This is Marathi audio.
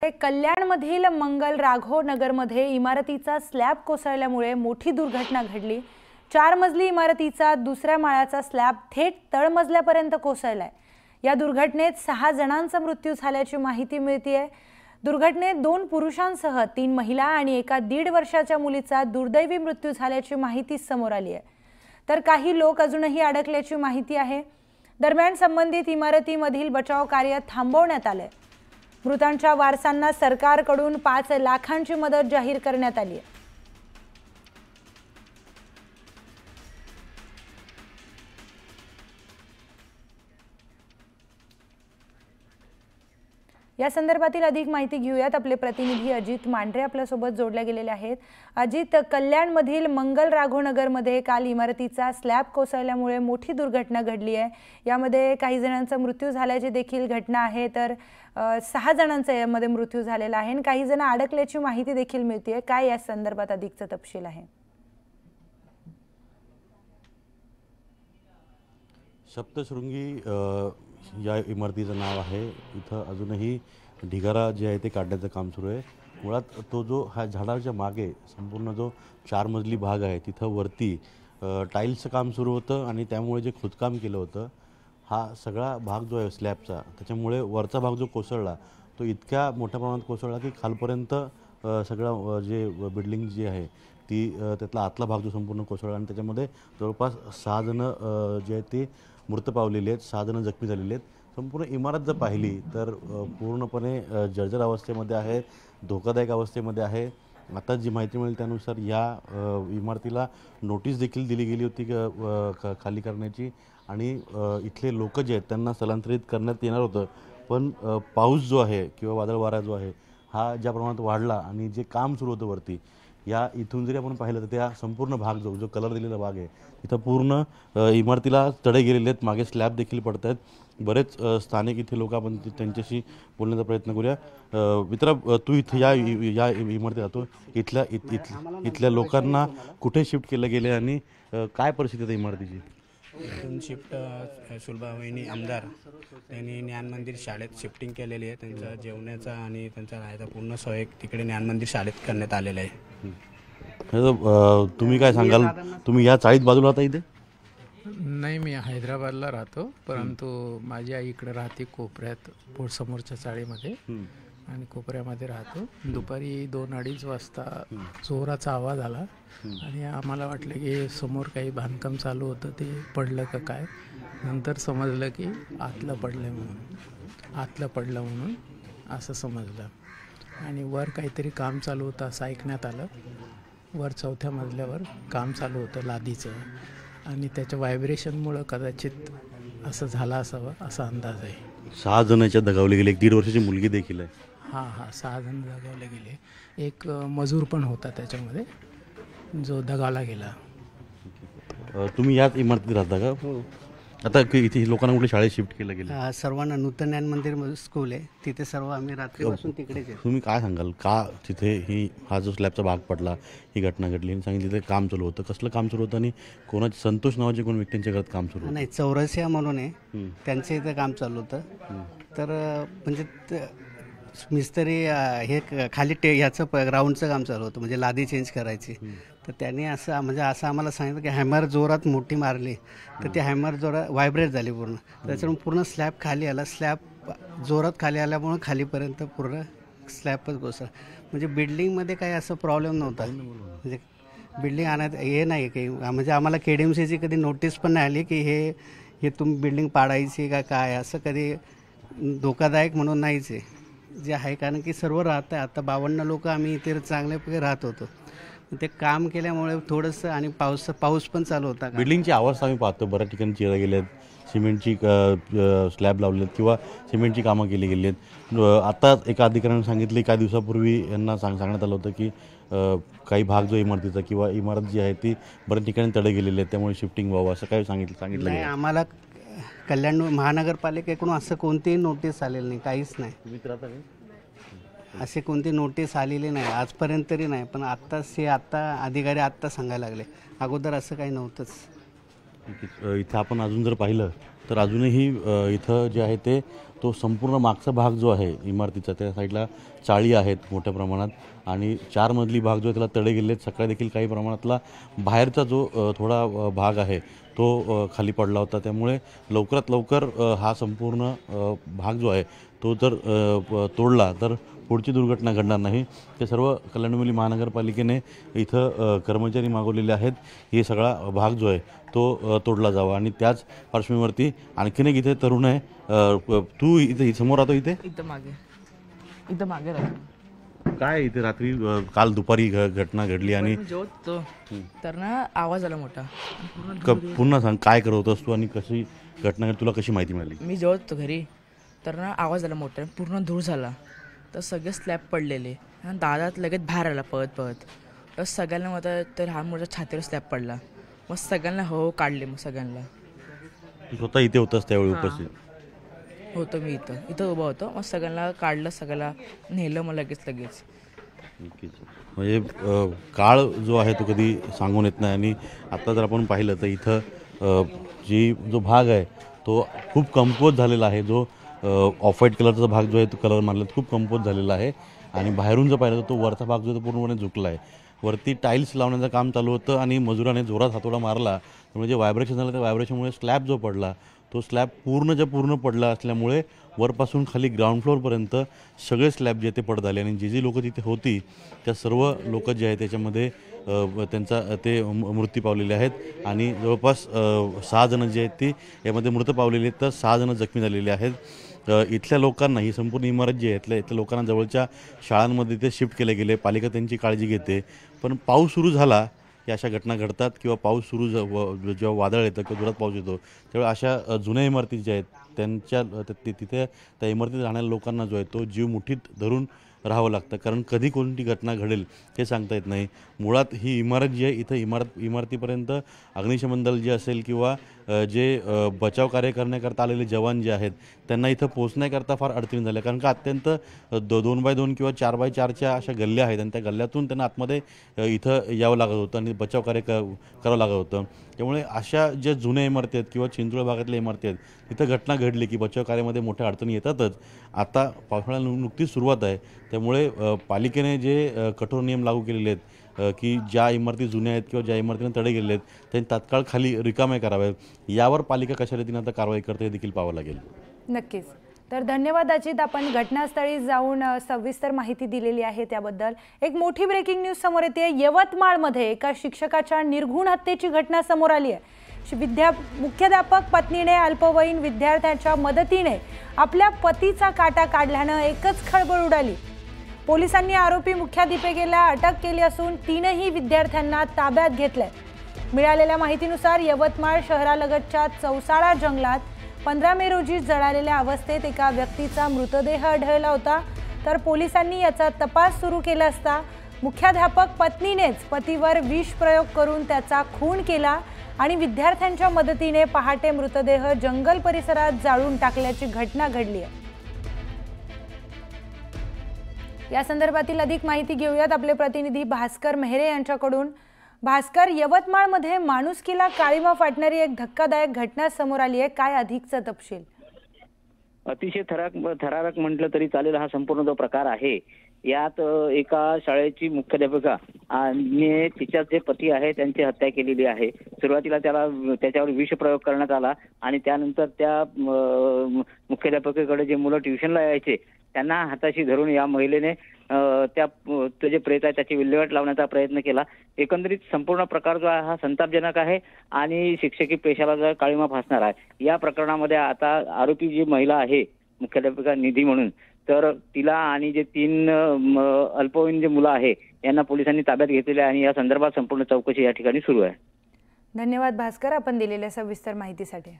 कल्याणमधील मंगल राघव नगरमध्ये इमारतीचा स्लॅब कोसळल्यामुळे मोठी दुर्घटना घडली। 4 मजली इमारतीचा दुसऱ्या माळ्याचा स्लॅब थेट तळमजल्यापर्यंत कोसळलाय। या दुर्घटनेत 6 जणांचा मृत्यू झाल्याची माहिती मिळतेय। दुर्घटनेत 2 पुरुषांसह 3 महिला आणि एका 1.5 वर्षाच्या मुलीचा दुर्दैवी मृत्यू झाल्याची माहिती समोर आली आहे। तर काही लोक अजूनही अडकल्याची माहिती आहे। दरम्यान संबंधित इमारतीमधील बचाव कार्य थांबवण्यात आले। मृतांच्या वारसांना सरकारकडून 5 लाखांची मदत जाहीर करण्यात आली आहे। या संदर्भातील अधिक माहिती घेऊयात। आपले प्रतिनिधी अजित मांढरे आपल्या सोबत जोडले गेलेले आहेत। अजित, कल्याणमधील मंगल राघव नगरमध्ये काल इमारतीचा स्लॅब कोसळल्यामुळे मोठी दुर्घटना घडली आहे। यामध्ये काही जणांचा मृत्यू झाल्याची देखील घटना आहे, तर 6 जणांचा यामध्ये मृत्यू झालेला आहे आणि काही जण अडकल्याची माहिती देखील मिळते। काय या संदर्भात अधिकचा तपशील आहे? सप्तशृंगी या इमारतीचं नाव आहे। इथं अजूनही ढिगारा जे आहे ते काढण्याचं काम सुरू आहे। मुळात तो जो हा झाडाच्या मागे संपूर्ण जो 4 मजली भाग आहे तिथं वरती टाईल्सचं काम सुरू होतं आणि त्यामुळे जे खोदकाम केलं होतं हा सगळा भाग जो आहे स्लॅबचा, त्याच्यामुळे वरचा भाग जो कोसळला तो इतक्या मोठ्या प्रमाणात कोसळला की खालपर्यंत सगळं जे बिल्डिंग जी आहे ती त्यातला आतला भाग जो संपूर्ण कोसळला आणि त्याच्यामध्ये जवळपास 6 जण जे आहेत ते मृत पावलेले आहेत, 6 जण जखमी झालेले आहेत। संपूर्ण इमारत जर पाहिली तर पूर्णपणे जर्जर अवस्थेमध्ये आहे, धोकादायक अवस्थेमध्ये आहे। आता जी माहिती मिळेल त्यानुसार या इमारतीला नोटीस देखील दिली गेली होती खाली करण्याची आणि इथले लोक जे आहेत त्यांना स्थलांतरित करण्यात येणार होतं, पण पाऊस जो आहे किंवा वादळ वारा जो आहे हा ज्या प्रमाणात वाढला आणि जे काम सुरू होतं वरती, या इथून जरी आपण पाहिलं तर त्या संपूर्ण भाग जो कलर दिलेला भाग आहे तिथं पूर्ण इमारतीला तडे गेलेले आहेत, मागे स्लॅब देखील पडत आहेत। बरेच स्थानिक इथे लोक आपण त्यांच्याशी बोलण्याचा प्रयत्न करूया। मित्रा, तू इथे या इमारतीत राहतो, इथल्या लोकांना कुठे शिफ्ट केलं गेले आणि काय परिस्थिती आहे इमारतीची? इथून शिफ्ट सुलभा वहिनी आमदार त्यांनी ज्ञान मंदिर शाळेत शिफ्टिंग केलेली आहे। त्यांचा जेवणाचा आणि त्यांचा राहायचा पूर्ण सोय तिकडे ज्ञान मंदिर शाळेत करण्यात आलेला आहे। तुम्ही काय सांगाल? तुम्ही या चाळीत बाजूला राहता इथे? नाही, मी हैदराबादला राहतो, परंतु माझी आई इकडे राहते कोपऱ्यात, समोरच्या चाळीमध्ये आणि कोपऱ्यामध्ये राहतो। दुपारी 2-2:30 वाजता जोराचा आवाज आला आणि आम्हाला वाटलं की समोर काही बांधकाम चालू होतं, ते पडलं का काय। नंतर समजलं की आतलं पडलं म्हणून असं समजलं आणि वर काहीतरी काम चालू होतं असं ऐकण्यात आलं। वर 4थ्या मजल्यावर काम चालू होतं लादीचं आणि त्याच्या व्हायब्रेशनमुळं कदाचित असं झालं असावं असा अंदाज आहे। 6 जणांच्या दगावले गेले, 1.5 वर्षाची मुलगी देखील आहे। हां, 6 जण दगावले गेले। एक मजूर पण होता त्याच्यामध्ये जो दगावला गेला। तुम्ही याच इमारतीत राहता का? हो। आता इथे लोकांना कुठे शाळेत शिफ्ट केलं गेलं? सर्वांना नूतन ज्ञान मंदिर स्कूल आहे, तिथे सर्व आम्ही रात्रीपासून तिकडेच आहे। तुम्ही काय सांगाल, का तिथे हा जो स्लॅबचा भाग पडला, ही घटना घडली आणि सांगितलं तिथे काम चालू होतं, कसलं काम सुरू होतं आणि कोणाचे संतोष नावाचे कोण व्यक्तींच्या घरात काम सुरू होतं? नाही, चौरसिया म्हणून आहे, त्यांच्या इथं काम चालू होतं। तर म्हणजे मिस्त्री हे खाली ह्याचं ग्राउंडचं काम चालू होतं, म्हणजे लादी चेंज करायची। तर त्यांनी असं आम्हाला सांगितलं की हॅमर जोरात मोठी मारली, तर ती हॅमर जोरात व्हायब्रेट झाली पूर्ण, त्याच्यामुळे पूर्ण स्लॅब खाली आला। स्लॅब जोरात खाली आल्यामुळे खालीपर्यंत पूर्ण स्लॅबच कोसळला। म्हणजे बिल्डिंगमध्ये काही असं प्रॉब्लेम नव्हता, म्हणजे बिल्डिंग आणत हे नाही काही, म्हणजे आम्हाला KDMCची कधी नोटीस पण नाही आली की हे तुम्ही बिल्डिंग पाडायची का काय, असं कधी धोकादायक म्हणून नाहीच आहे जे आहे। कारण की सर्व राहतं आहे, आता 52 लोक आम्ही इथे चांगल्यापैकी राहत होतो। ते काम केल्यामुळे थोडंसं आणि पाऊस पण चालू होता। बिल्डिंगची अवस्था आम्ही पाहतो, बऱ्याच ठिकाणी चिरा गेल्या आहेत, सिमेंटची स्लॅब लावले आहेत किंवा सिमेंटची कामं केली गेली आहेत। आता एका अधिकाऱ्याने सांगितले, काही दिवसापूर्वी यांना सांगण्यात आलं होतं की काही भाग जो इमारतीचा किंवा इमारत जी आहे ती बऱ्याच ठिकाणी तडे गेलेली आहे, त्यामुळे शिफ्टिंग व्हावं असं काय सांगितलं नाही, आम्हाला कल्याण महानगरपालिकेकडून असं कोणतीही नोटीस आलेली नाही, काहीच नाही। तुम्ही राहता का? असे कोणती नोटीस आलेली नाही आजपर्यंत तरी नाही, पण आत्ता अधिकारी आत्ता सांगायला लागले, अगोदर असं काही नव्हतंच। इथं आपण अजून जर पाहिलं तर अजूनही इथं जे आहे ते तो संपूर्ण मागचा भाग जो आहे इमारतीचा त्या साईडला चाळी आहेत मोठ्या प्रमाणात आणि 4 मजली भाग जो आहे त्याला तडे गेले आहेत. सकाळी देखील काही प्रमाणातला बाहेरचा जो थोडा भाग आहे तो खाली पडला होता. त्यामुळे लवकरात लवकर हा संपूर्ण भाग जो आहे तो जर तोडला तर पुढची दुर्घटना घडणार नाही. ते सर्व कल्याण महानगरपालिकेने इथं कर्मचारी मागवलेले आहेत. हे सगळा भाग जो आहे तो तोडला जावा आणि त्याच पार्श्वभूमीवरती आणखीन एक इथे तरुण आहे. तू इथे समोर राहतो इथं मागे राहतो. काय इथे रात्री काल दुपारी घटना घडली आणि जेवतो तर ना आवाज आला मोठा. पुन्हा सांग काय करत होतास तू आणि कशी घटना घडली, तुला कशी माहिती मिळाली? मी जेवत होतो घरी तर ना आवाज आला मोठा, पूर्ण धूळ झाला. तर सगळे स्लॅब पडलेले आणि दादात लगेच बाहेर आला पळत पळत. तर सगळ्यांना मग तर हा मोठा छातीवर स्लॅब पडला. मग सगळ्यांना हो काढले. मग सगळ्यांना तू स्वतः इथे होतास त्यावेळी उपस्थित? होतो मी इथं उभा होतो. मग सगळ्यांना काढलं, सगळ्याला नेलं मग लगेच. नक्कीच. म्हणजे काळ जो आहे तो कधी सांगून येत नाही आणि आता जर आपण पाहिलं तर इथं जो भाग आहे तो खूप कमकुवत झालेला आहे. जो ऑफ व्हाईट कलरचा भाग जो आहे तो कलर मारला खूप कमकुवत झालेला आहे आणि बाहेरून जर पाहिलं तर तो वरचा भाग जो तो पूर्णपणे झुकला आहे. वरती टाईल्स लावण्याचं काम चालू होतं आणि मजुराने जोरात हातोडा मारला. त्यामुळे जे व्हायब्रेशन झालं त्या व्हायब्रेशनमुळे स्लॅब जो पडला तो स्लॅब पूर्ण पडला असल्यामुळे वरपासून खाली ग्राउंड फ्लोअरपर्यंत सगळे स्लॅब जे ते पडत आले आणि जी लोकं तिथे होती त्या सर्व लोक जे आहेत त्याच्यामध्ये त्यांचा ते मृत्यू पावलेले आहेत आणि जवळपास 6 जण जे आहेत ती यामध्ये मृत पावलेले आहेत तर 6 जण जखमी झालेले आहेत. इथल्या लोकांना ही संपूर्ण इमारत जी आहे इथल्या लोकांना जवळच्या शाळांमध्ये ते शिफ्ट केले गेले. पालिका त्यांची काळजी घेते. पण पाऊस सुरू झाला की अशा घटना घडतात किंवा पाऊस सुरू जेव्हा वादळ येतं किंवा जोरात पाऊस येतो त्यावेळी अशा जुन्या इमारती ज्या आहेत त्यांच्या तिथे त्या इमारतीत राहणाऱ्या लोकांना जो आहे तो जीव मुठीत धरून राहावं लागतं. कारण कधी कोणती घटना घडेल हे सांगता येत नाही. मुळात ही इमारत जी आहे इथं इमारतीपर्यंत अग्निशमन दल जे असेल किंवा जे बचाव कार्य करण्याकरता आलेले जवान जे आहेत त्यांना इथं पोहोचण्याकरता फार अडचणी झाल्या. कारण का अत्यंत 2x2 किंवा 4x4च्या अशा गल्ल्या आहेत आणि त्या गल्ल्यातून त्यांना आतमध्ये इथं यावं लागत होतं आणि बचाव कार्य करावं लागत होतं. त्यामुळे अशा ज्या जुन्या इमारती आहेत किंवा चिंचवड भागातल्या इमारती आहेत तिथं घटना घडली की बचाव कार्यामध्ये मोठ्या अडचणी येतातच. आता पावसाळ्याला नुकतीच सुरुवात आहे त्यामुळे पालिकेने जे कठोर नियम लागू केलेले आहेत की ज्या इमारती जुन्या आहेत किंवा ज्या इमारतीने तडे गेलेले आहेत त्यांनी तात्काळ खाली रिकामे करावेत. यावर पालिका कशा रीतीने आता कारवाई करते हे देखील पाहावं लागेल. नक्कीच. तर धन्यवाद अजित, आपण घटनास्थळी जाऊन सविस्तर माहिती दिलेली आहे त्याबद्दल. एक मोठी ब्रेकिंग न्यूज समोर येते. यवतमाळमध्ये एका शिक्षकाच्या निर्घुण हत्येची घटना समोर आली आहे. मुख्याध्यापक पत्नीने अल्पवयीन विद्यार्थ्याच्या मदतीने आपल्या पतीचा काटा काढल्यानं एकच खळबळ उडाली. पोलिसांनी आरोपी मुख्याध्यापिकेला अटक केली असून 3ही विद्यार्थ्यांना ताब्यात घेतलंय. मिळालेल्या माहितीनुसार यवतमाळ शहरालगतच्या चौसाळा जंगलात 15 मे रोजी जळालेल्या अवस्थेत एका व्यक्तीचा मृतदेह आढळला होता. तर पोलिसांनी याचा तपास सुरू केला असता मुख्याध्यापक पत्नीनेच पतीवर विष प्रयोग करून त्याचा खून केला आणि विद्यार्थ्यांच्या मदतीने पहाटे मृतदेह जंगल परिसरात जाळून टाकल्याची घटना घडली आहे. या संदर्भातील अधिक माहिती घेऊयात आपले प्रतिनिधी भास्कर मेहरे यांच्याकडून. भास्कर, यवतमाळमध्ये माणुसकीला काळीमा फाटणारी एक धक्कादायक घटना समोर आली आहे. काय अधिकचा तपशील? अतिशय थरारक म्हटलं तरी चालेल हा संपूर्ण जो प्रकार आहे. यात एका शाळेची मुख्याध्यापिका आणि तिच्या जे पती आहे त्यांची हत्या केलेली आहे. सुरुवातीला त्याच्यावर विष प्रयोग करण्यात आला आणि त्यानंतर त्या मुख्याध्यापिकेकडे जे मुलं ट्युशनला यायचे त्यांना हाताशी धरून या महिलेने ते जे प्रेत आहे त्याची विल्हेवाट लावण्याचा प्रयत्न केला. एकंदरीत संपूर्ण प्रकार जो आहे हा संतापजनक आहे आणि शिक्षकी पेशाला जर काळीमा फासणार आहे. या प्रकरणामध्ये आता आरोपी जी महिला आहे मुख्याध्यापिका निधी म्हणून, तर तिला आणि जे 3 अल्पवयीन जे मुलं आहे यांना पोलिसांनी ताब्यात घेतलेले आहे आणि या संदर्भात संपूर्ण चौकशी या ठिकाणी सुरू आहे. धन्यवाद भास्कर, आपण दिलेल्या सविस्तर माहितीसाठी.